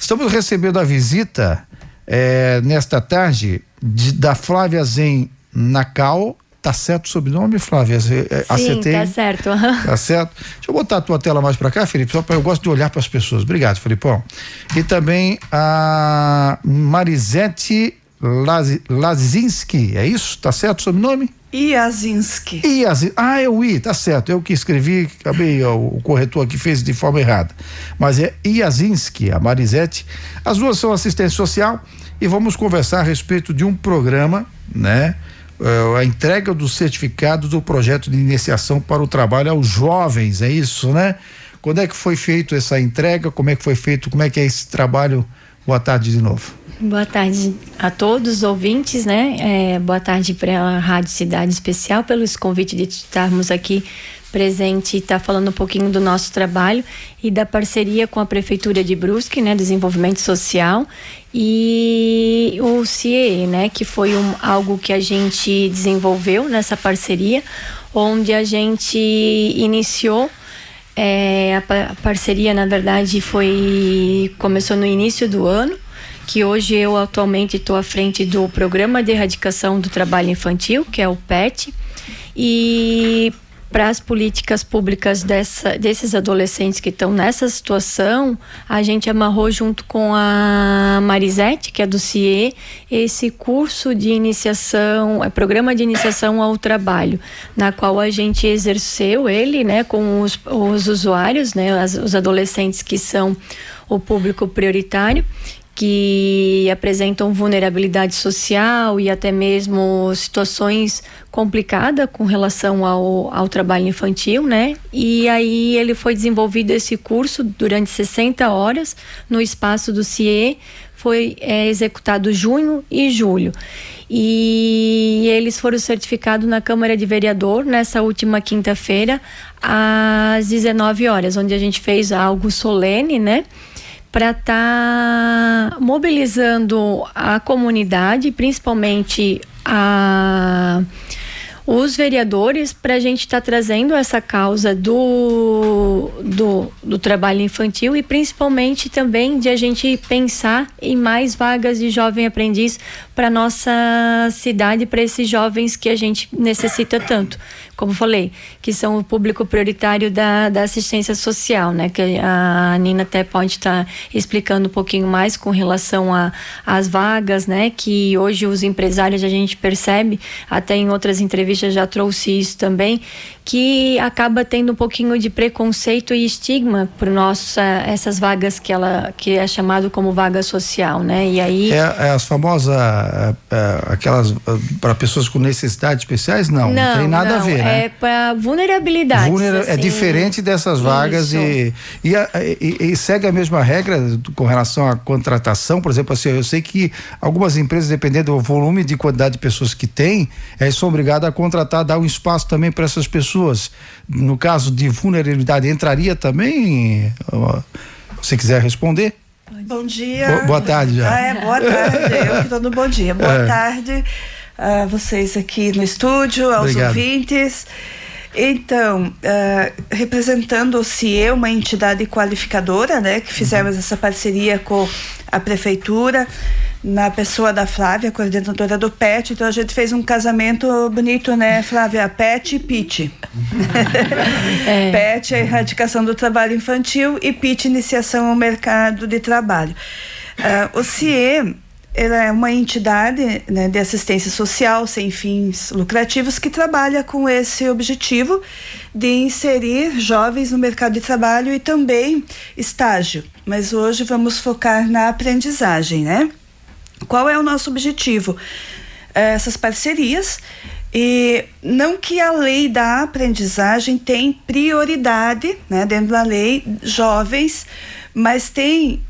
Estamos recebendo a visita nesta tarde da Flávia Zen Nakao. Tá certo o sobrenome, Flávia? Sim, acertei. tá certo. Tá certo. Deixa eu botar a tua tela mais para cá, Felipe, só para eu gosto de olhar para as pessoas. Obrigado, Felipão. E também a Marisete Lazinski, é isso? Tá certo o sobrenome? Iazinski. É o I, tá certo. Eu que escrevi, acabei, o corretor aqui fez de forma errada. Mas é Iazinski, a Marisete. As duas são assistente social e vamos conversar a respeito de um programa, né? A entrega do certificado do projeto de iniciação para o trabalho aos jovens, é isso, né? Quando é que foi feito essa entrega? Como é que foi feito? Como é que é esse trabalho? Boa tarde de novo. Boa tarde a todos os ouvintes, né? Boa tarde para a Rádio Cidade Especial pelo convite de estarmos aqui presente e estar falando um pouquinho do nosso trabalho e da parceria com a Prefeitura de Brusque, né? Desenvolvimento Social e o CIE, né? Que foi algo que a gente desenvolveu nessa parceria, onde a gente iniciou a parceria, na verdade, começou no início do ano, que hoje eu atualmente estou à frente do Programa de Erradicação do Trabalho Infantil, que é o PET, e para as políticas públicas desses adolescentes que estão nessa situação, a gente amarrou junto com a Marisete, que é do CIE, esse curso de iniciação, programa de iniciação ao trabalho, na qual a gente exerceu ele, né, com os usuários, né, os adolescentes que são o público prioritário, que apresentam vulnerabilidade social e até mesmo situações complicadas com relação ao trabalho infantil, né? E aí ele foi desenvolvido esse curso durante 60 horas no espaço do CIE, foi executado junho e julho. E eles foram certificados na Câmara de Vereador nessa última quinta-feira às 19 horas, onde a gente fez algo solene, né? Para estar mobilizando a comunidade, principalmente os vereadores, para a gente estar trazendo essa causa do trabalho infantil e principalmente também de a gente pensar em mais vagas de jovem aprendiz para nossa cidade, para esses jovens que a gente necessita tanto. Como falei, que são o público prioritário da assistência social, né? Que a Nina até pode estar explicando um pouquinho mais com relação às vagas, né? Que hoje os empresários, a gente percebe, até em outras entrevistas já trouxe isso também, que acaba tendo um pouquinho de preconceito e estigma por essas vagas que é chamado como vaga social, né? E aí... as famosas, aquelas para pessoas com necessidades especiais? Não tem nada a ver, né? É para vulnerabilidade. Assim, é diferente dessas vagas e segue a mesma regra com relação à contratação. Por exemplo, assim, eu sei que algumas empresas, dependendo do volume de quantidade de pessoas que tem, são obrigadas a contratar, dar um espaço também para essas pessoas. No caso de vulnerabilidade, entraria também? Se quiser responder. Bom dia. Boa tarde já. Boa tarde. Eu que estou no bom dia. Boa tarde a vocês aqui no estúdio, aos Obrigado. Ouvintes. Então, representando o CIE, uma entidade qualificadora, né, que fizemos essa parceria com a Prefeitura, na pessoa da Flávia, coordenadora do PET. Então a gente fez um casamento bonito, né, Flávia? PET e PIT. PET é a erradicação do trabalho infantil e PIT, iniciação ao mercado de trabalho. O CIE, ela é uma entidade, né, de assistência social sem fins lucrativos que trabalha com esse objetivo de inserir jovens no mercado de trabalho e também estágio. Mas hoje vamos focar na aprendizagem, né? Qual é o nosso objetivo? Essas parcerias, e não que a lei da aprendizagem tem prioridade, né, dentro da lei, jovens, mas tem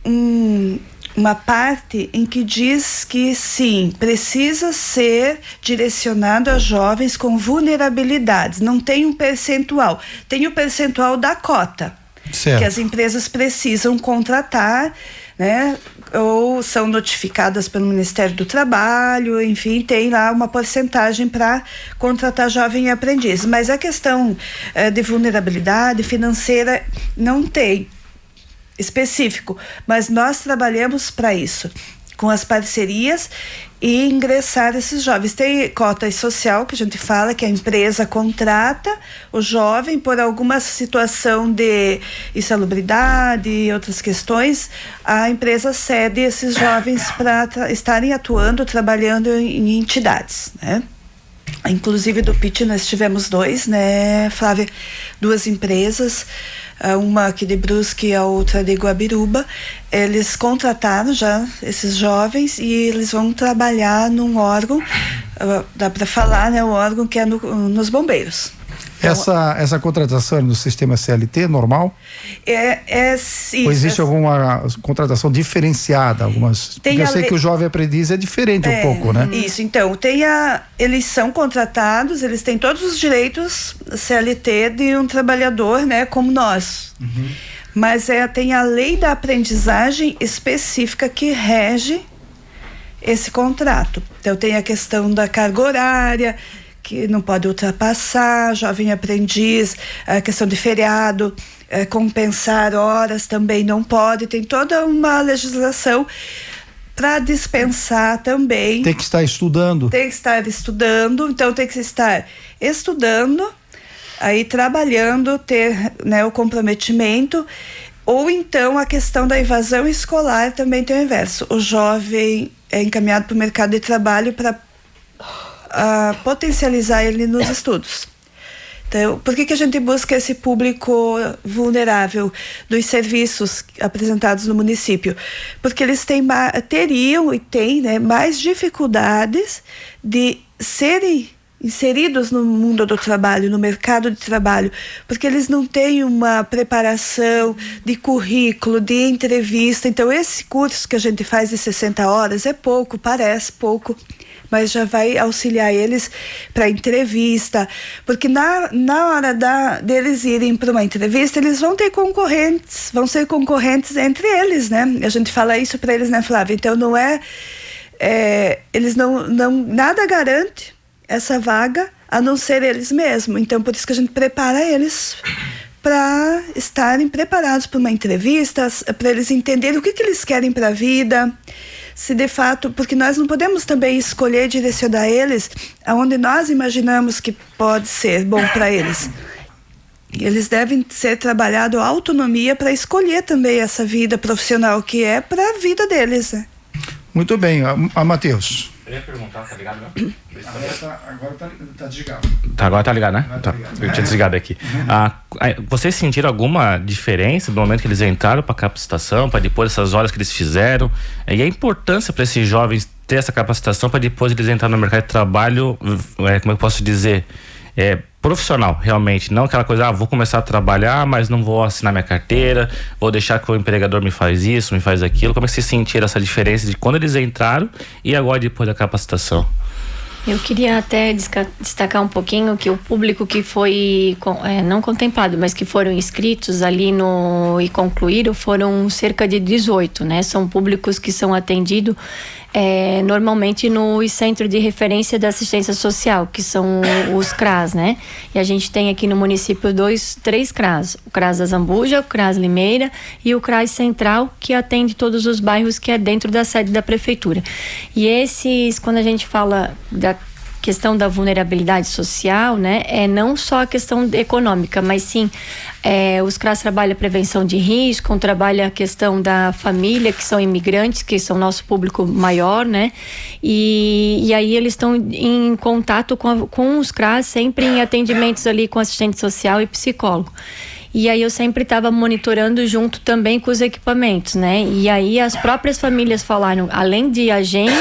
uma parte em que diz que sim, precisa ser direcionado a jovens com vulnerabilidades. Não tem um percentual, tem o percentual da cota, certo, que as empresas precisam contratar, né, ou são notificadas pelo Ministério do Trabalho, enfim, tem lá uma porcentagem para contratar jovem aprendiz. Mas a questão de vulnerabilidade financeira não tem. específico, mas nós trabalhamos para isso, com as parcerias e ingressar esses jovens. Tem cota social, que a gente fala, que a empresa contrata o jovem por alguma situação de insalubridade e outras questões, a empresa cede esses jovens para estarem atuando, trabalhando em entidades, né? Inclusive do PIT nós tivemos 2, né, Flávia? 2 empresas, uma aqui de Brusque e a outra de Guabiruba. Eles contrataram já esses jovens e eles vão trabalhar num órgão, dá para falar, né, o órgão que é nos bombeiros. Essa contratação no sistema CLT normal? Sim. Ou existe alguma contratação diferenciada? Porque eu sei que o jovem aprendiz é diferente um pouco, né? Isso, então, eles são contratados, eles têm todos os direitos CLT de um trabalhador, né, como nós. Uhum. Mas tem a lei da aprendizagem específica que rege esse contrato. Então tem a questão da carga horária, que não pode ultrapassar, jovem aprendiz, a questão de feriado, compensar horas também não pode, tem toda uma legislação para dispensar também. Tem que estar estudando. Então tem que estar estudando, aí trabalhando, ter, né, o comprometimento, ou então a questão da evasão escolar também tem o inverso. O jovem é encaminhado para o mercado de trabalho para potencializar ele nos estudos. Então, por que a gente busca esse público vulnerável dos serviços apresentados no município? Porque eles teriam e têm, né, mais dificuldades de serem inseridos no mundo do trabalho, no mercado de trabalho, porque eles não têm uma preparação de currículo, de entrevista. Então, esse curso que a gente faz de 60 horas é pouco, parece pouco, mas já vai auxiliar eles para entrevista, porque na hora deles irem para uma entrevista, eles vão ter concorrentes, vão ser concorrentes entre eles, né? A gente fala isso para eles, né, Flávia? Então não eles não nada garante essa vaga a não ser eles mesmos. Então por isso que a gente prepara eles para estarem preparados para uma entrevista, para eles entenderem o que eles querem para a vida. Se de fato, porque nós não podemos também escolher direcionar eles aonde nós imaginamos que pode ser bom para eles. Eles devem ser trabalhado a autonomia para escolher também essa vida profissional que é para a vida deles, né? Muito bem, a Matheus. Eu ia perguntar, tá ligado, né? Agora tá desligado. Agora tá ligado, né? Tá. Eu tinha desligado aqui. Vocês sentiram alguma diferença do momento que eles entraram para capacitação, para depois dessas horas que eles fizeram? E a importância para esses jovens ter essa capacitação para depois eles entrarem no mercado de trabalho, como eu posso dizer, profissional, realmente, não aquela coisa, vou começar a trabalhar, mas não vou assinar minha carteira, vou deixar que o empregador me faz isso, me faz aquilo. Como é que vocês sentiram essa diferença de quando eles entraram e agora depois da capacitação? Eu queria até destacar um pouquinho que o público que foi não contemplado, mas que foram inscritos ali e concluíram, foram cerca de 18, né? São públicos que são atendidos normalmente no Centro de Referência da Assistência Social, que são os CRAS, né? E a gente tem aqui no município 3 CRAS, o CRAS da Zambuja, o CRAS Limeira e o CRAS Central, que atende todos os bairros que é dentro da sede da prefeitura. E esses, quando a gente fala da questão da vulnerabilidade social, né, não só a questão econômica, mas sim os CRAS trabalham a prevenção de risco, trabalham a questão da família, que são imigrantes, que são nosso público maior, né, e aí eles estão em contato com os CRAS, sempre em atendimentos ali com assistente social e psicólogo. E aí eu sempre estava monitorando junto também com os equipamentos, né? E aí as próprias famílias falaram, além de a gente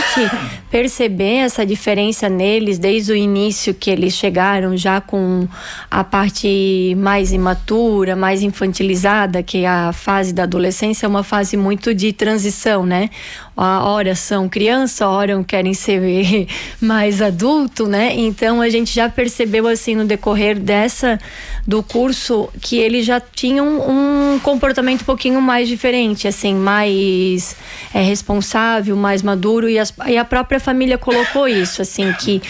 perceber essa diferença neles desde o início que eles chegaram já com a parte mais imatura, mais infantilizada, que a fase da adolescência é uma fase muito de transição, né? Ora são criança, ora querem ser mais adulto, né? Então a gente já percebeu assim no decorrer do curso que eles já tinham um comportamento um pouquinho mais diferente, assim, mais responsável, mais maduro, e a própria família colocou isso, assim, que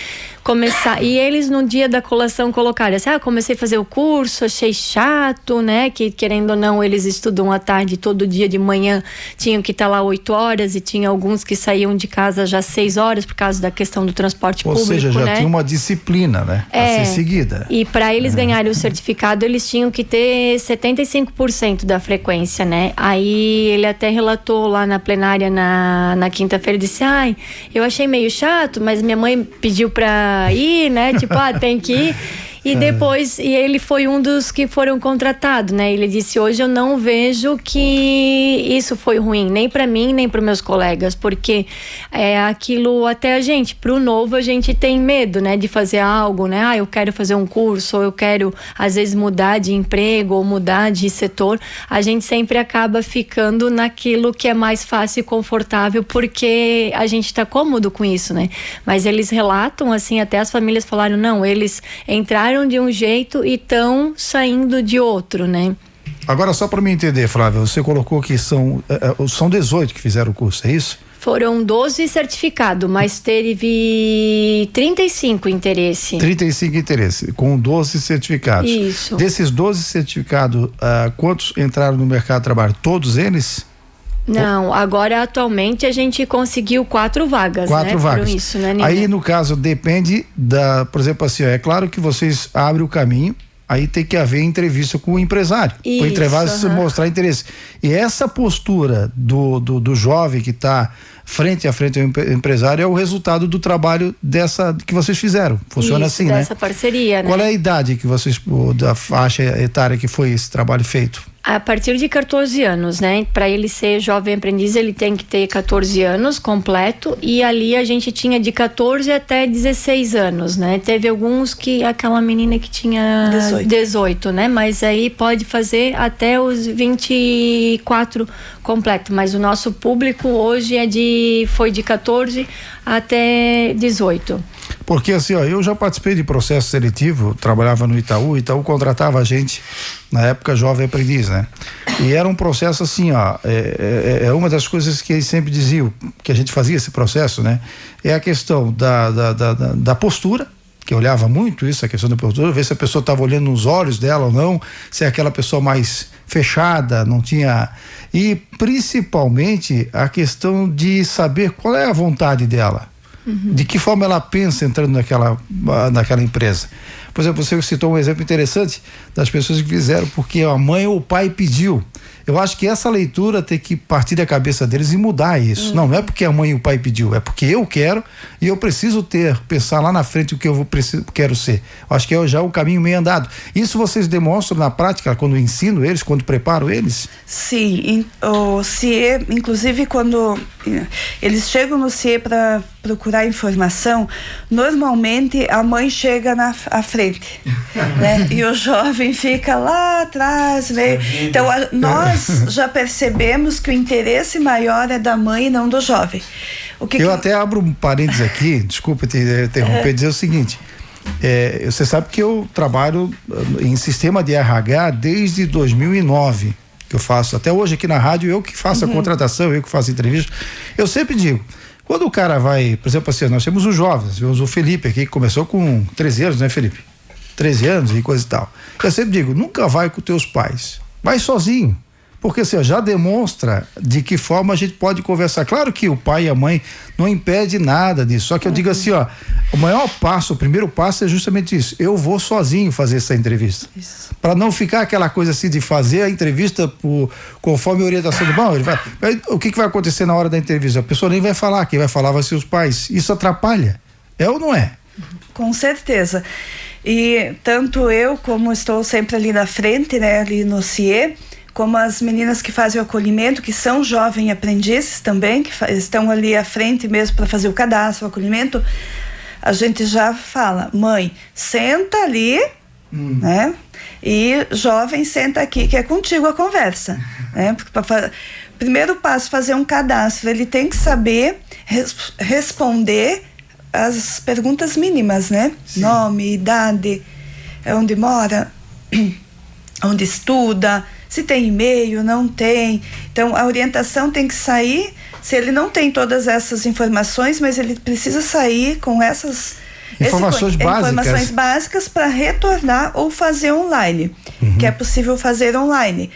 começar. E eles no dia da colação colocaram assim: comecei a fazer o curso, achei chato, né? Que querendo ou não, eles estudam à tarde, todo dia de manhã tinham que estar lá 8 horas e tinha alguns que saíam de casa já 6 horas por causa da questão do transporte público. Ou seja, já né? tinha uma disciplina, né? A ser seguida. E para eles ganharem o certificado, eles tinham que ter 75% da frequência, né? Aí ele até relatou lá na plenária na quinta-feira, disse: eu achei meio chato, mas minha mãe pediu pra ir, né? Tipo, tem que ir. E depois, e ele foi um dos que foram contratados, né? Ele disse: hoje eu não vejo que isso foi ruim, nem para mim, nem para meus colegas, porque aquilo até pro novo a gente tem medo, né? De fazer algo, né? Eu quero fazer um curso, ou eu quero, às vezes, mudar de emprego, ou mudar de setor. A gente sempre acaba ficando naquilo que é mais fácil e confortável, porque a gente tá cômodo com isso, né? Mas eles relatam, assim, até as famílias falaram: não, eles entraram de um jeito e estão saindo de outro, né? Agora, só para me entender, Flávia, você colocou que são 18 que fizeram o curso, é isso? Foram 12 certificados, mas teve 35 interesse. 35 interesse, com 12 certificados. Isso. Desses 12 certificados, quantos entraram no mercado de trabalho? Todos eles? Não, agora atualmente a gente conseguiu 4 vagas, 4 vagas. Por isso, né, aí, no caso, depende por exemplo, assim, é claro que vocês abrem o caminho, aí tem que haver entrevista com o empresário. O empresário mostrar interesse. E essa postura do jovem que está frente a frente ao empresário é o resultado do trabalho que vocês fizeram. Funciona assim, né? Dessa parceria, né? Qual é a idade que vocês, da faixa etária que foi esse trabalho feito? A partir de 14 anos, né? Para ele ser jovem aprendiz, ele tem que ter 14 anos completo, e ali a gente tinha de 14 até 16 anos, né? Teve alguns aquela menina que tinha 18, né? Mas aí pode fazer até os 24 completo, mas o nosso público hoje foi de 14 até 18. Porque assim, eu já participei de processo seletivo, trabalhava no Itaú, o Itaú contratava a gente, na época, jovem aprendiz, né? E era um processo assim, é uma das coisas que eles sempre diziam, que a gente fazia esse processo, né? É a questão da postura, que eu olhava muito isso, a questão da postura, ver se a pessoa estava olhando nos olhos dela ou não, se é aquela pessoa mais fechada, não tinha... E principalmente a questão de saber qual é a vontade dela. De que forma ela pensa entrando naquela empresa. Por exemplo, você citou um exemplo interessante das pessoas que fizeram porque a mãe ou o pai pediu. Eu acho que essa leitura tem que partir da cabeça deles e mudar isso. Não é porque a mãe e o pai pediu, é porque eu quero e eu preciso pensar lá na frente o que eu quero ser. Eu acho que é já um caminho meio andado. Isso vocês demonstram na prática quando ensino eles, quando preparo eles? Sim, o CIE, inclusive quando eles chegam no CIE para procurar informação, normalmente a mãe chega à frente, né? E o jovem fica lá atrás, né? Então nós já percebemos que o interesse maior é da mãe e não do jovem. Até abro um parênteses aqui, desculpa te interromper, dizer o seguinte: você sabe que eu trabalho em sistema de RH desde 2009, que eu faço, até hoje aqui na rádio, eu que faço a contratação, eu que faço a entrevista. Eu sempre digo, quando o cara vai, por exemplo, assim, nós temos os jovens, temos o Felipe aqui, que começou com 13 anos, né, Felipe? 13 anos e coisa e tal. Eu sempre digo, nunca vai com teus pais, vai sozinho. Porque assim, já demonstra de que forma a gente pode conversar. Claro que o pai e a mãe não impede nada disso, só que eu digo assim, o primeiro passo é justamente isso. Eu vou sozinho fazer essa entrevista. Para não ficar aquela coisa assim de fazer a entrevista conforme a orientação do bom, o que vai acontecer na hora da entrevista? A pessoa nem vai falar, quem vai falar vai ser os pais. Isso atrapalha. É ou não é? Com certeza. E tanto eu, como estou sempre ali na frente, né, ali no CIE, como as meninas que fazem o acolhimento, que são jovens aprendizes também, que estão ali à frente mesmo para fazer o cadastro, o acolhimento, a gente já fala, mãe, senta ali, né? E jovem, senta aqui, que é contigo a conversa, né? Porque primeiro passo, fazer um cadastro, ele tem que saber responder as perguntas mínimas, né? Sim. Nome, idade, onde mora, onde estuda, se tem e-mail, não tem. Então, a orientação tem que sair, se ele não tem todas essas informações, mas ele precisa sair com essas Informações básicas. Informações básicas para retornar ou fazer online, que é possível fazer online.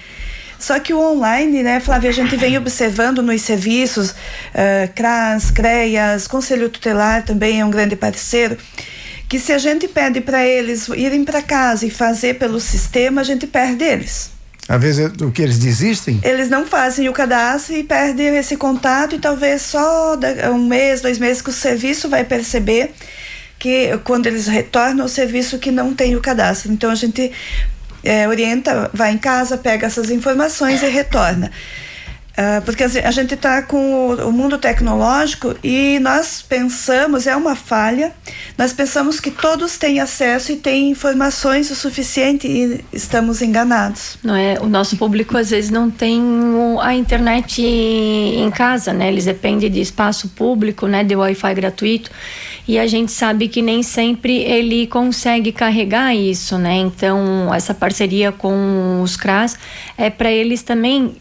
Só que o online, né, Flávia, a gente vem observando nos serviços, CRAS, CREAS, Conselho Tutelar também é um grande parceiro, que se a gente pede para eles irem para casa e fazer pelo sistema, a gente perde eles. Às vezes o que eles desistem? Eles não fazem o cadastro e perdem esse contato, e talvez só um mês, 2 meses que o serviço vai perceber que quando eles retornam ao serviço que não tem o cadastro. Então a gente orienta, vai em casa, pega essas informações e retorna. Porque a gente está com o mundo tecnológico e nós pensamos, é uma falha, nós pensamos que todos têm acesso e têm informações o suficiente e estamos enganados. Não é? O nosso público às vezes não tem a internet em casa, né? Eles dependem de espaço público, né? De Wi-Fi gratuito, e a gente sabe que nem sempre ele consegue carregar isso, né? Então essa parceria com os CRAS é para eles também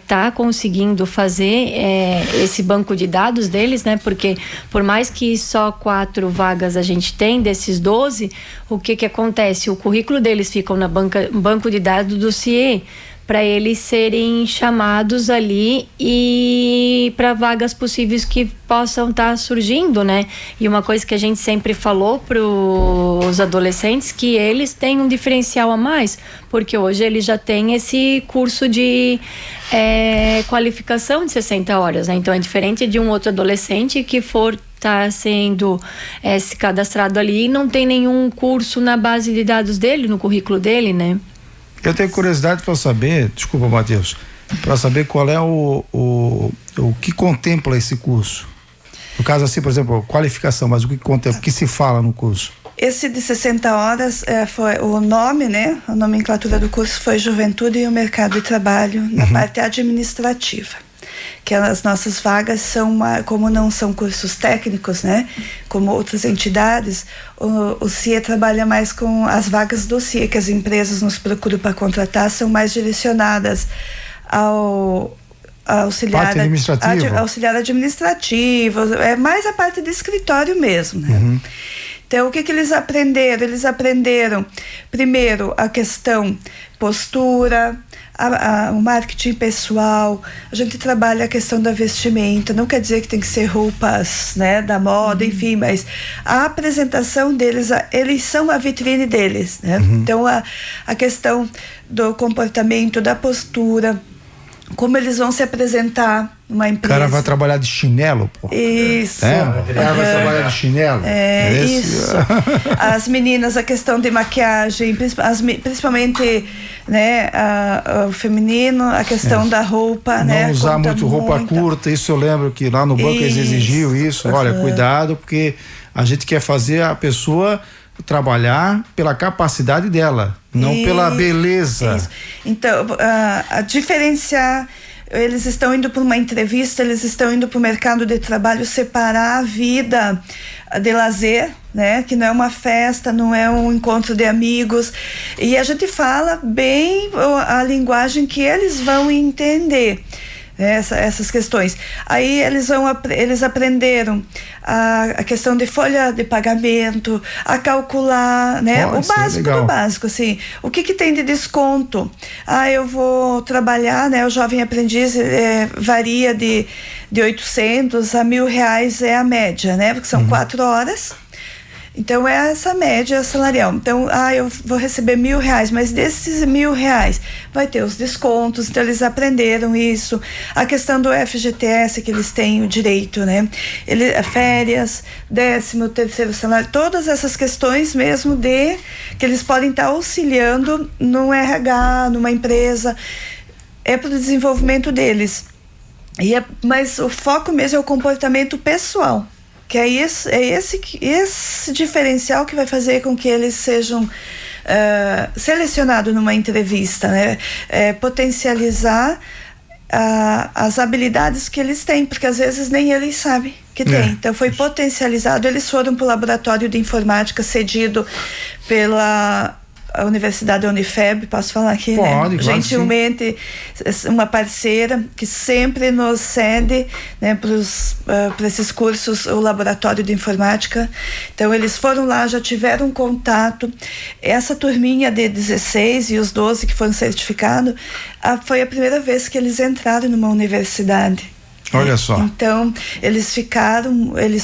tá conseguindo fazer esse banco de dados deles, né? Porque por mais que só 4 vagas a gente tem desses 12, o que acontece? O currículo deles fica no banco de dados do CIE, para eles serem chamados ali e para vagas possíveis que possam estar surgindo, né? E uma coisa que a gente sempre falou para os adolescentes, que eles têm um diferencial a mais, porque hoje eles já têm esse curso de qualificação de 60 horas, né? Então é diferente de um outro adolescente que está sendo se cadastrado ali e não tem nenhum curso na base de dados dele, no currículo dele, né? Eu tenho curiosidade para saber, desculpa, Matheus, para saber qual é o que contempla esse curso. No caso assim, por exemplo, qualificação, mas o que contempla, o que se fala no curso? Esse de 60 horas foi o nome, né? A nomenclatura do curso foi Juventude e o Mercado de Trabalho na parte administrativa. Que as nossas vagas são, como não são cursos técnicos, né? Como outras entidades, o CIE trabalha mais com as vagas do CIE, que as empresas nos procuram para contratar, são mais direcionadas ao auxiliar administrativo, é mais a parte de escritório mesmo, né? Então, o que eles aprenderam? Eles aprenderam, primeiro, a questão postura, o marketing pessoal. A gente trabalha a questão da vestimenta, não quer dizer que tem que ser roupas, né, da moda, enfim, mas a apresentação deles, eles são a vitrine deles, né? Então, a questão do comportamento, da postura, como eles vão se apresentar numa empresa. O cara vai trabalhar de chinelo, pô. Isso. Vai trabalhar de chinelo. Isso. As meninas, a questão de maquiagem, principalmente, né, o feminino, a questão da roupa, não, né? Não usar muito roupa curta, isso eu lembro que lá no banco eles exigiam isso. Olha, cuidado, porque a gente quer fazer a pessoa trabalhar pela capacidade dela, não pela beleza. Isso. Então, a diferenciar, eles estão indo para uma entrevista, eles estão indo para o mercado de trabalho, separar a vida de lazer, né? Que não é uma festa, não é um encontro de amigos, e a gente fala bem a linguagem que eles vão entender. Essas questões. Aí eles aprenderam a questão de folha de pagamento, a calcular, né? O básico do básico, assim. O que tem de desconto? Eu vou trabalhar, né? O jovem aprendiz varia de 800 a R$1.000 é a média, né? Porque são 4 horas. Então é essa média salarial. Então, eu vou receber R$1.000, mas desses R$1.000 vai ter os descontos. Então eles aprenderam isso. A questão do FGTS, que eles têm o direito, né? Férias, 13º salário, todas essas questões mesmo que eles podem estar auxiliando no RH, numa empresa, para o desenvolvimento deles. Mas o foco mesmo é o comportamento pessoal. Que é esse diferencial que vai fazer com que eles sejam selecionados numa entrevista, né? Potencializar as habilidades que eles têm, porque às vezes nem eles sabem que tem. Então foi potencializado, eles foram para o laboratório de informática cedido pela a Universidade Unifeb, posso falar aqui, pode, né? claro, gentilmente, uma parceira que sempre nos cede, né, para esses cursos, o Laboratório de Informática. Então, eles foram lá, já tiveram contato. Essa turminha de 16 e os 12 que foram certificados, foi a primeira vez que eles entraram numa universidade. Olha só. Então, eles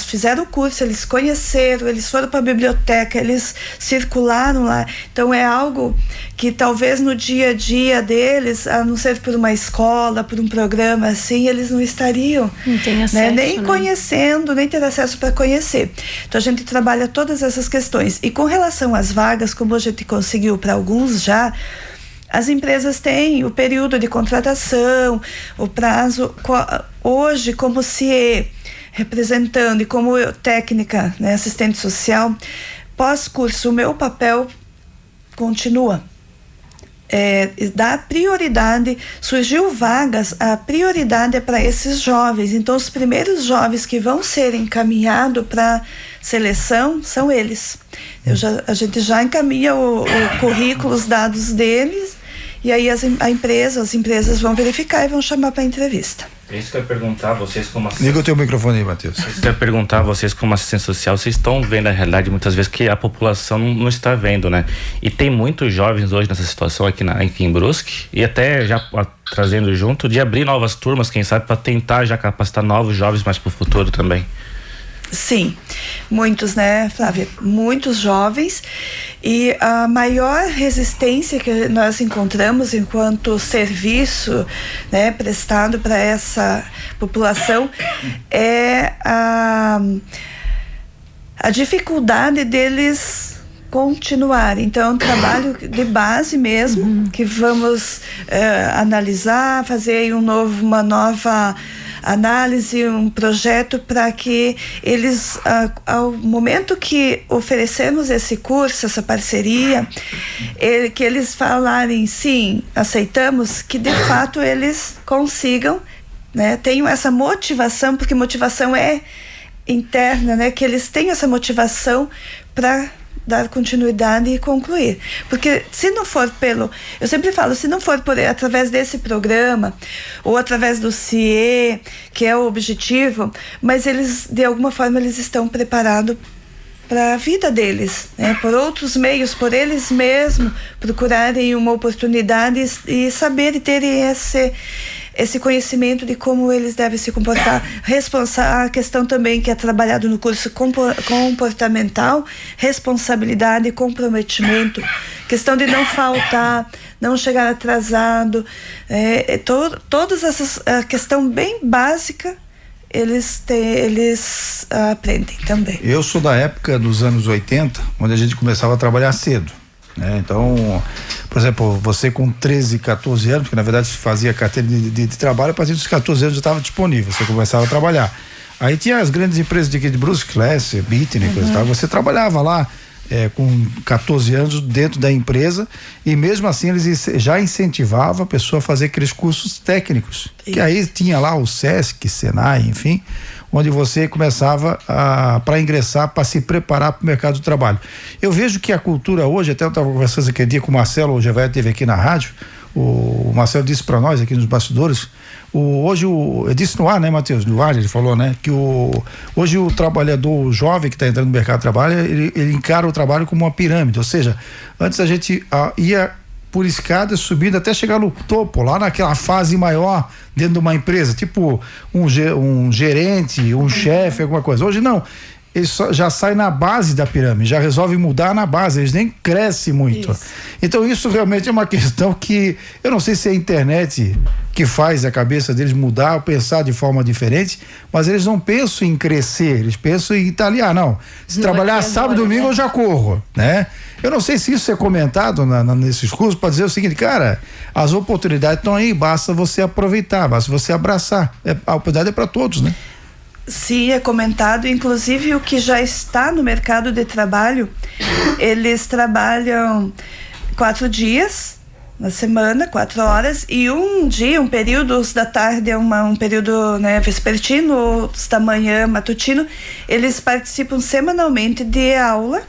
fizeram o curso, eles conheceram, eles foram para a biblioteca, eles circularam lá. Então, é algo que talvez no dia a dia deles, a não ser por uma escola, por um programa assim, eles não estariam, não tem acesso, né? Nem conhecendo, nem ter acesso para conhecer. Então, a gente trabalha todas essas questões. E com relação às vagas, como a gente conseguiu para alguns já, as empresas têm o período de contratação, o prazo. Hoje, como CIE, representando, e como técnica, né, assistente social, pós-curso, o meu papel continua. Dar prioridade, surgiu vagas, a prioridade é para esses jovens. Então, os primeiros jovens que vão ser encaminhados para seleção são eles. A gente já encaminha o currículo, os dados deles, e aí as empresas vão verificar e vão chamar para entrevista. É isso que eu ia perguntar a vocês como assistente. Liga o teu microfone aí, Matheus. Isso que eu ia perguntar a vocês como assistente social, vocês estão vendo a realidade muitas vezes que a população não está vendo, né? E tem muitos jovens hoje nessa situação aqui em Brusque, e até já trazendo junto, de abrir novas turmas, quem sabe, para tentar já capacitar novos jovens mais para o futuro também. Sim, muitos, né, Flávia? Muitos jovens, e a maior resistência que nós encontramos enquanto serviço, né, prestado para essa população é a dificuldade deles continuar. Então, é um trabalho de base mesmo, que vamos analisar, fazer aí uma nova análise, um projeto para que eles, ao momento que oferecemos esse curso, essa parceria, que eles falarem sim, aceitamos, que de fato eles consigam, né, tenham essa motivação, porque motivação é interna, né, que eles tenham essa motivação para dar continuidade e concluir. Porque se não for eu sempre falo, se não for através desse programa ou através do CIE, que é o objetivo, mas eles, de alguma forma, eles estão preparados para a vida deles, né? Por outros meios, por eles mesmos procurarem uma oportunidade e saberem terem esse conhecimento de como eles devem se comportar. A questão também que é trabalhado no curso comportamental, responsabilidade, comprometimento, questão de não faltar, não chegar atrasado, todas essas, a questão bem básica, eles aprendem também. Eu sou da época dos anos 80, onde a gente começava a trabalhar cedo, né? Então, por exemplo, você com 13, 14 anos, que na verdade fazia carteira de trabalho, a partir dos 14 anos já estava disponível, você começava a trabalhar. Aí tinha as grandes empresas de aqui de Brusque, Class, Bitney, coisa e tal, você trabalhava lá com 14 anos dentro da empresa, e mesmo assim eles já incentivavam a pessoa a fazer aqueles cursos técnicos, que aí tinha lá o SESC, Senai, enfim, onde você começava para ingressar, para se preparar para o mercado do trabalho. Eu vejo que a cultura hoje, até eu estava conversando aquele dia com o Marcelo, hoje vai teve aqui na rádio, o Marcelo disse para nós aqui nos bastidores, eu disse no ar, né, Matheus, no ar ele falou, né, que hoje o trabalhador jovem que está entrando no mercado de trabalho, ele encara o trabalho como uma pirâmide, ou seja, antes a gente ia por escadas, subindo até chegar no topo, lá naquela fase maior dentro de uma empresa, tipo um gerente, um chefe, alguma coisa. Hoje não, eles já saem na base da pirâmide, já resolvem mudar na base, eles nem crescem muito. Isso. Então isso realmente é uma questão que eu não sei se é a internet que faz a cabeça deles mudar ou pensar de forma diferente, mas eles não pensam em crescer, eles pensam em estar ali, não, se trabalhar sábado e domingo, né, eu já corro, né? Eu não sei se isso é comentado nesses cursos para dizer o seguinte, cara, as oportunidades estão aí, basta você aproveitar, basta você abraçar, a oportunidade é para todos, né? Sim, é comentado, inclusive o que já está no mercado de trabalho, eles trabalham 4 dias na semana, 4 horas, e um período da tarde é um período, né, vespertino, outros da manhã, matutino. Eles participam semanalmente de aula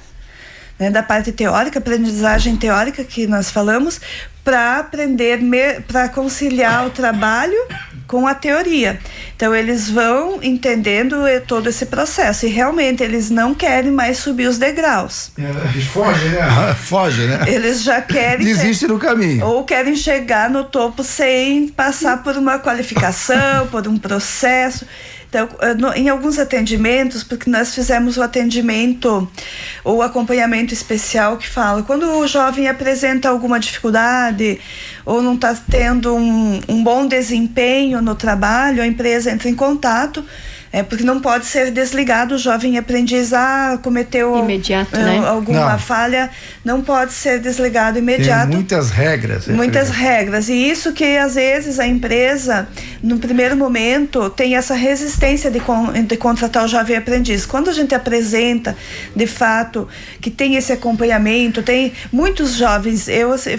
né, da parte teórica, aprendizagem teórica que nós falamos, para aprender, para conciliar o trabalho com a teoria. Então eles vão entendendo todo esse processo e realmente eles não querem mais subir os degraus. Eles fogem, né? Fogem, né? Eles já querem... Desiste no caminho. Ou querem chegar no topo sem passar por uma qualificação, por um processo. Então, em alguns atendimentos, porque nós fizemos o atendimento ou acompanhamento especial que fala, quando o jovem apresenta alguma dificuldade ou não está tendo um bom desempenho no trabalho, a empresa entra em contato, porque não pode ser desligado. O jovem aprendiz cometeu alguma falha, não pode ser desligado imediato. Tem muitas regras. Muitas regras. E isso que às vezes a empresa, no primeiro momento, tem essa resistência de contratar o jovem aprendiz. Quando a gente apresenta, de fato, que tem esse acompanhamento, tem muitos jovens,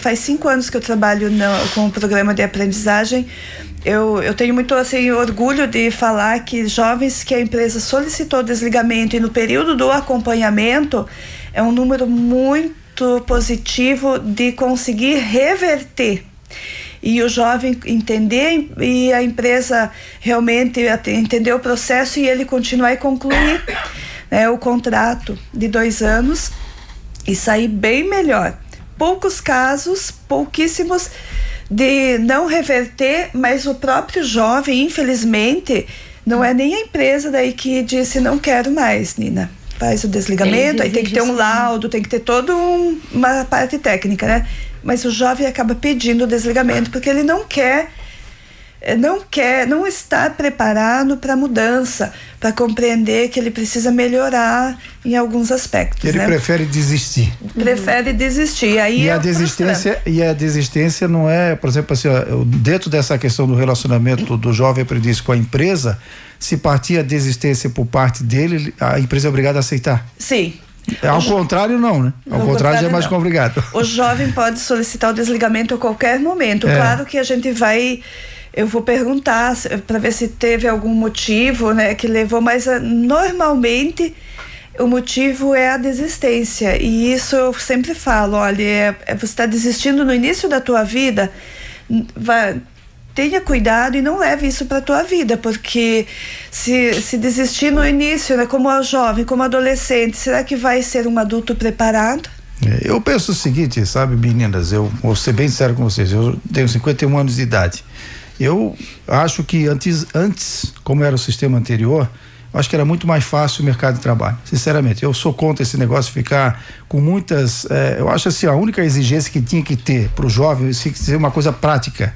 faz 5 anos que eu trabalho com o programa de aprendizagem. Eu tenho muito orgulho de falar que jovens que a empresa solicitou desligamento e no período do acompanhamento é um número muito positivo de conseguir reverter. E o jovem entender e a empresa realmente entender o processo e ele continuar e concluir o contrato de 2 anos e sair bem melhor. Poucos casos, pouquíssimos, de não reverter, mas o próprio jovem, infelizmente, não é nem a empresa daí que disse não quero mais, Nina. Faz o desligamento, aí tem que ter um laudo, tem que ter toda uma parte técnica, né? Mas o jovem acaba pedindo o desligamento porque ele não está preparado para a mudança, para compreender que ele precisa melhorar em alguns aspectos. Ele prefere desistir. Prefere desistir. Aí e a desistência não é, por exemplo, assim, dentro dessa questão do relacionamento do jovem aprendiz com a empresa, se partir a desistência por parte dele, a empresa é obrigada a aceitar. Sim. Ao contrário, não, né? Ao contrário, é mais complicado. O jovem pode solicitar o desligamento a qualquer momento. Claro que a gente eu vou perguntar para ver se teve algum motivo, né, que levou, mas normalmente o motivo é a desistência. E isso eu sempre falo, olha, você está desistindo no início da tua vida, tenha cuidado e não leve isso para a tua vida, porque se desistir no início, né, como jovem, como adolescente, será que vai ser um adulto preparado? Eu penso o seguinte, sabe, meninas, eu vou ser bem sincero com vocês, eu tenho 51 anos de idade. Eu acho que antes, como era o sistema anterior, eu acho que era muito mais fácil o mercado de trabalho. Sinceramente, eu sou contra esse negócio de ficar com muitas... eu acho assim, a única exigência que tinha que ter para o jovem, se ser uma coisa prática,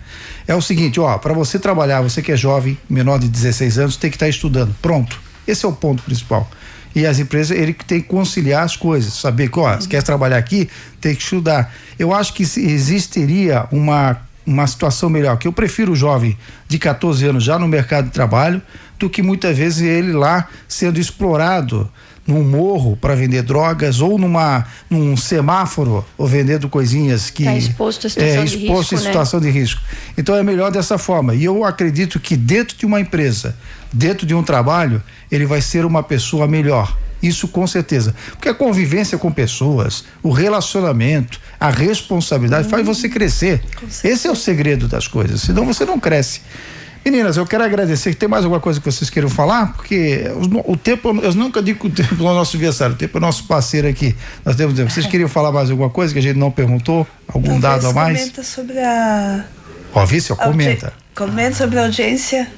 é o seguinte, para você trabalhar, você que é jovem, menor de 16 anos, tem que estar estudando. Pronto. Esse é o ponto principal. E as empresas, ele tem que conciliar as coisas, saber que, se quer trabalhar aqui, tem que estudar. Eu acho que existiria uma situação melhor, que eu prefiro o jovem de 14 anos já no mercado de trabalho do que muitas vezes ele lá sendo explorado num morro para vender drogas ou num semáforo ou vendendo coisinhas que exposto a situação de risco. Então é melhor dessa forma. E eu acredito que dentro de uma empresa, dentro de um trabalho, ele vai ser uma pessoa melhor. Isso com certeza, porque a convivência com pessoas, o relacionamento, a responsabilidade faz você crescer. Esse é o segredo das coisas, senão você não cresce. Meninas, eu quero agradecer. Tem mais alguma coisa que vocês queiram falar? Porque o tempo, eu nunca digo que o tempo é o nosso adversário, o tempo é o nosso parceiro aqui. Nós temos tempo. Vocês queriam falar mais alguma coisa que a gente não perguntou? Algum dado a mais? Comenta sobre a... Vício, comenta. Comenta sobre a audiência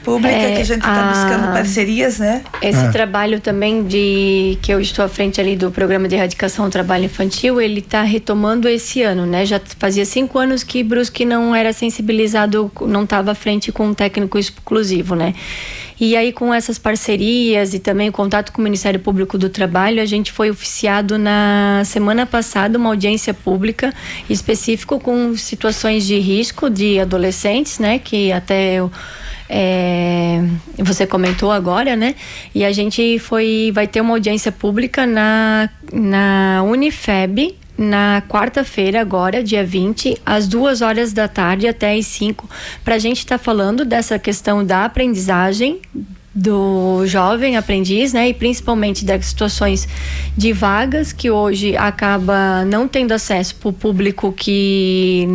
pública, que a gente está buscando parcerias, né? Esse trabalho também que eu estou à frente ali do programa de erradicação do trabalho infantil, ele está retomando esse ano, né? Já fazia 5 anos que Brusque não era sensibilizado, não estava à frente com um técnico exclusivo, né? E aí, com essas parcerias e também o contato com o Ministério Público do Trabalho, a gente foi oficiado na semana passada uma audiência pública específica com situações de risco de adolescentes, né? Que até você comentou agora, né? E a gente vai ter uma audiência pública na Unifeb, na quarta-feira agora, dia 20, às 2h da tarde até às 5, para a gente estar falando dessa questão da aprendizagem do jovem aprendiz, né? E principalmente das situações de vagas que hoje acaba não tendo acesso para o público que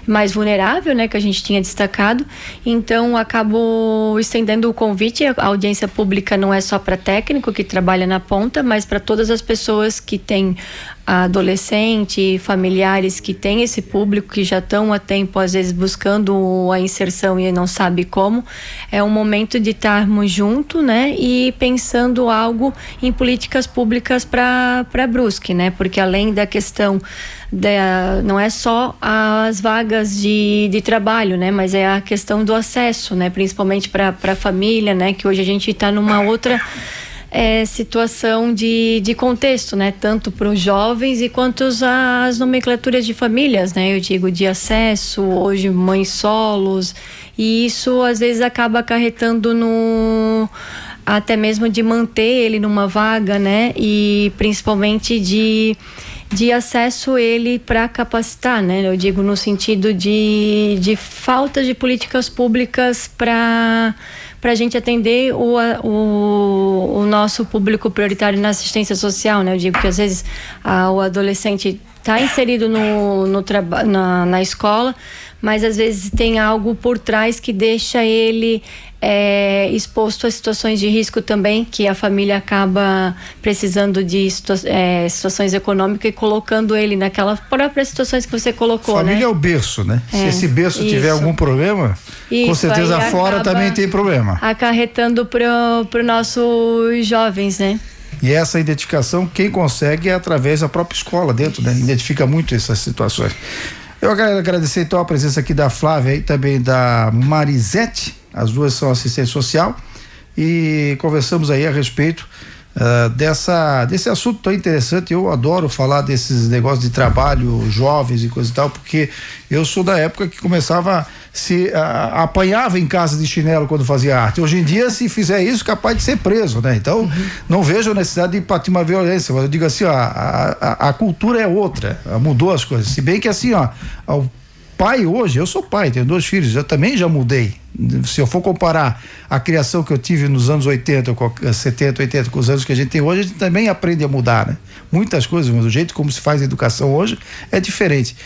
mais vulnerável, né? Que a gente tinha destacado. Então, acabo estendendo o convite. A audiência pública não é só para técnico que trabalha na ponta, mas para todas as pessoas que têm adolescente, familiares que têm esse público, que já estão há tempo, às vezes, buscando a inserção e não sabe como. É um momento de estarmos juntos, né? E pensando algo em políticas públicas para Brusque, né? Porque além da questão não é só as vagas de trabalho, né? Mas é a questão do acesso, né? Principalmente para a família, né? Que hoje a gente está numa outra situação de contexto, né? Tanto para os jovens e quanto as nomenclaturas de famílias, né? Eu digo de acesso, hoje mães solos, e isso às vezes acaba acarretando até mesmo de manter ele numa vaga, né? E principalmente de acesso ele para capacitar, né? Eu digo no sentido de falta de políticas públicas para a gente atender o nosso público prioritário na assistência social, né? Eu digo que às vezes o adolescente está inserido na escola, mas às vezes tem algo por trás que deixa ele exposto a situações de risco também, que a família acaba precisando de situações econômicas e colocando ele naquelas próprias situações que você colocou, família, né? É o berço, né? Se esse berço tiver algum problema, com certeza fora também tem problema. Acarretando pro nossos jovens, né? E essa identificação, quem consegue é através da própria escola dentro, né? Identifica muito essas situações. Eu quero agradecer então a presença aqui da Flávia e também da Marisete, as duas são assistente social, e conversamos aí a respeito desse assunto tão interessante. Eu adoro falar desses negócios de trabalho, jovens e coisa e tal, porque eu sou da época que começava apanhava em casa de chinelo quando fazia arte. Hoje em dia, se fizer isso, capaz de ser preso, né? Então, não vejo a necessidade de partir uma violência, mas eu digo assim, a cultura é outra, mudou as coisas, se bem que assim, o pai hoje, eu sou pai, tenho 2 filhos, eu também já mudei. Se eu for comparar a criação que eu tive nos anos 80, 70, 80, com os anos que a gente tem hoje, a gente também aprende a mudar, né? Muitas coisas, mas o jeito como se faz a educação hoje é diferente.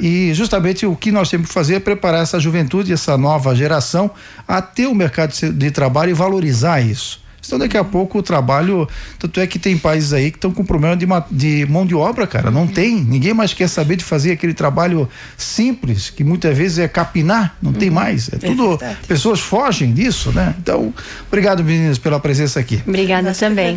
E justamente o que nós temos que fazer é preparar essa juventude, essa nova geração a ter o mercado de trabalho e valorizar isso. Então daqui a pouco o trabalho, tanto é que tem países aí que estão com problema de mão de obra, cara, não tem, ninguém mais quer saber de fazer aquele trabalho simples, que muitas vezes é capinar, não tem mais, tudo, pessoas fogem disso, né? Então, obrigado meninas pela presença aqui. Obrigada também.